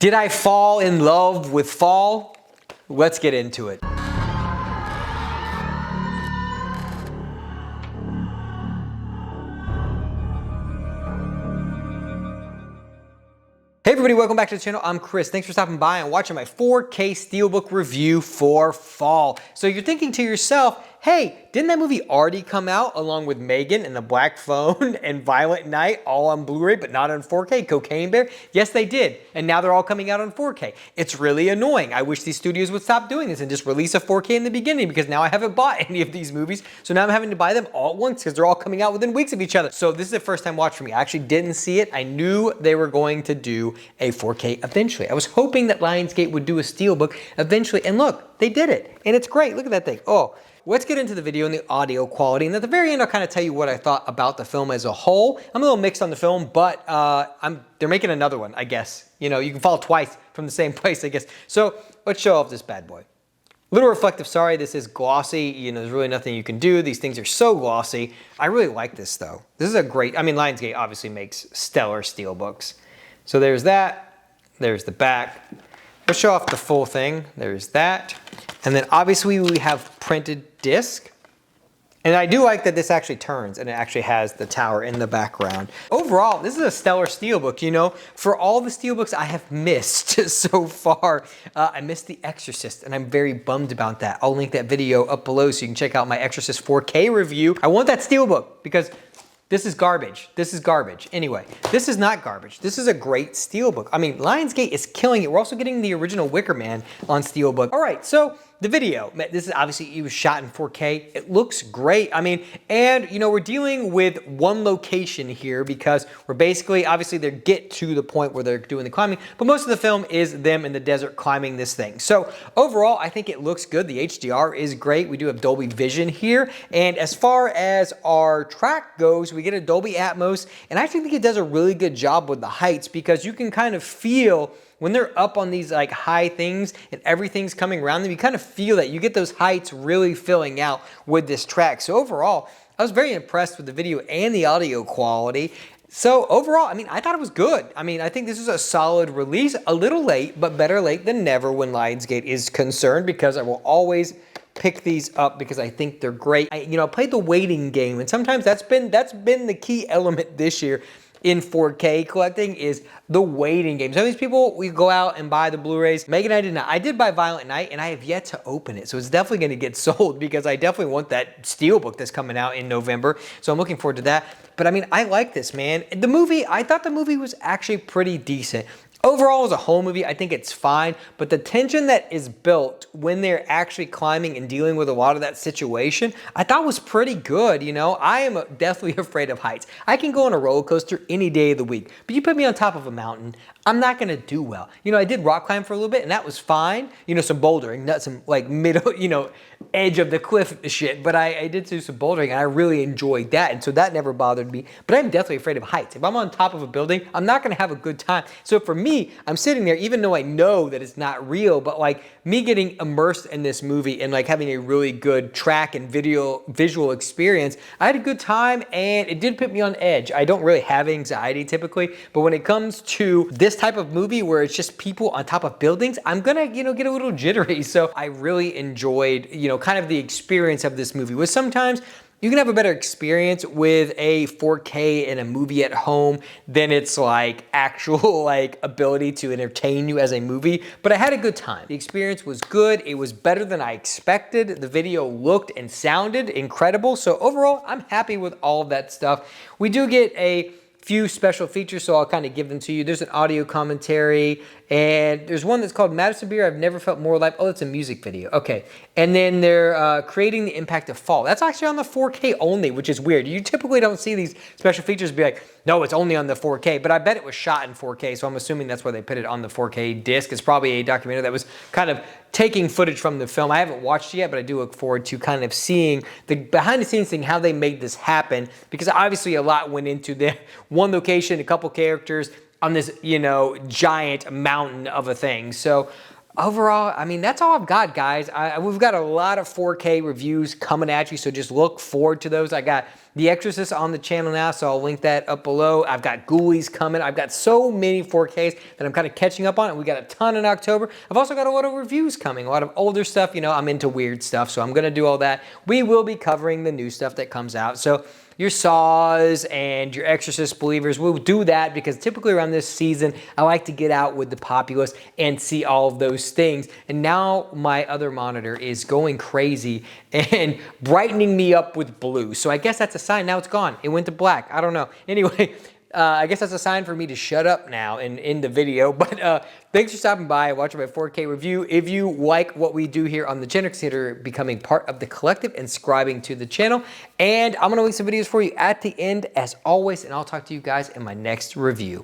Did I fall in love with fall? Let's get into it. Hey everybody, welcome back to the channel. I'm Chris. Thanks for stopping by and watching my 4K Steelbook review for fall. So you're thinking to yourself, hey, didn't that movie already come out along with Megan and the Black Phone and Violent Night all on Blu-ray but not on 4K? Cocaine Bear? Yes, they did. And now they're all coming out on 4K. It's really annoying. I wish these studios would stop doing this and just release a 4K in the beginning because now I haven't bought any of these movies. So now I'm having to buy them all at once because they're all coming out within weeks of each other. So this is a first time watch for me. I actually didn't see it. I knew they were going to do a 4K eventually. I was hoping that Lionsgate would do a Steelbook eventually. And look, they did it. And it's great. Look at that thing. Oh. Let's get into the video and the audio quality, and at the very end I'll kind of tell you what I thought about the film as a whole. I'm a little mixed on the film, but they're making another one, I guess. You know, you can fall twice from the same place, I guess. So let's show off this bad boy. Little reflective, sorry, this is glossy. You know, there's really nothing you can do. These things are so glossy. I really like this though. This is a great, I mean, Lionsgate obviously makes stellar steelbooks. So there's that, there's the back. Let's show off the full thing. There's that. And then obviously we have printed disc. And I do like that this actually turns and it actually has the tower in the background. Overall, this is a stellar steelbook, you know. For all the steelbooks I have missed so far, I missed The Exorcist and I'm very bummed about that. I'll link that video up below so you can check out my Exorcist 4K review. I want that steelbook because this is garbage. This is garbage. Anyway, this is not garbage. This is a great steelbook. I mean, Lionsgate is killing it. We're also getting the original Wicker Man on steelbook. All right, so the video, this is obviously, it was shot in 4K. It looks great. I mean, and you know, we're dealing with one location here because we're basically, obviously they get to the point where they're doing the climbing, but most of the film is them in the desert climbing this thing. So overall, I think it looks good. The HDR is great. We do have Dolby Vision here. And as far as our track goes, we get a Dolby Atmos. And I actually think it does a really good job with the heights because you can kind of feel when they're up on these like high things and everything's coming around them, you kind of feel that. You get those heights really filling out with this track. So overall, I was very impressed with the video and the audio quality. So overall, I mean, I thought it was good. I mean, I think this is a solid release, a little late, but better late than never when Lionsgate is concerned because I will always pick these up because I think they're great. I played the waiting game and sometimes that's been the key element this year in 4K collecting is the waiting game. Some of these people, we go out and buy the Blu-rays. Megan and I did not. I did buy Violent Night and I have yet to open it. So it's definitely gonna get sold because I definitely want that Steelbook that's coming out in November. So I'm looking forward to that. But I mean, I like this, man. The movie, I thought the movie was actually pretty decent. Overall, as a whole movie, I think it's fine, but the tension that is built when they're actually climbing and dealing with a lot of that situation, I thought was pretty good, you know? I am definitely afraid of heights. I can go on a roller coaster any day of the week, but you put me on top of a mountain, I'm not gonna do well. You know, I did rock climb for a little bit and that was fine. You know, some bouldering, not some like middle, you know, edge of the cliff shit, but I did do some bouldering and I really enjoyed that. And so that never bothered me, but I'm definitely afraid of heights. If I'm on top of a building, I'm not gonna have a good time. So for me, I'm sitting there, even though I know that it's not real, but like me getting immersed in this movie and like having a really good track and visual experience, I had a good time and it did put me on edge. I don't really have anxiety typically, but when it comes to this type of movie where it's just people on top of buildings, I'm gonna, you know, get a little jittery. So I really enjoyed, you know, kind of the experience of this movie. With sometimes you can have a better experience with a 4K and a movie at home than it's like actual like ability to entertain you as a movie, but I had a good time. The experience was good. It was better than I expected. The video looked and sounded incredible. So overall, I'm happy with all of that stuff. We do get a few special features, so I'll kind of give them to you. There's an audio commentary, and there's one that's called Madison Beer, I've Never Felt More Alive. Oh, it's a music video. Okay. And then they're creating the impact of fall. That's actually on the 4K only, which is weird. You typically don't see these special features be like, no, it's only on the 4K, but I bet it was shot in 4K, so I'm assuming that's why they put it on the 4K disc. It's probably a documentary that was kind of taking footage from the film. I haven't watched it yet, but I do look forward to kind of seeing the behind the scenes thing, how they made this happen, because obviously a lot went into the one location, a couple characters on this, you know, giant mountain of a thing. So Overall, I mean, that's all I've got, guys. We've got a lot of 4K reviews coming at you, so just look forward to those. I got The Exorcist on the channel now, so I'll link that up below. I've got Ghoulies coming. I've got so many 4Ks that I'm kind of catching up on, and we got a ton in October. I've also got a lot of reviews coming, a lot of older stuff. You know, I'm into weird stuff, so I'm going to do all that. We will be covering the new stuff that comes out. So your Saws and your Exorcist believers, we'll do that because typically around this season, I like to get out with the populace and see all of those things. And now my other monitor is going crazy and brightening me up with blue. So I guess that's a sign. Now it's gone. It went to black. I don't know. Anyway, I guess that's a sign for me to shut up now and end the video. But thanks for stopping by and watching my 4K review. If you like what we do here on the channel, consider becoming part of the collective and subscribing to the channel. And I'm going to link some videos for you at the end as always. And I'll talk to you guys in my next review.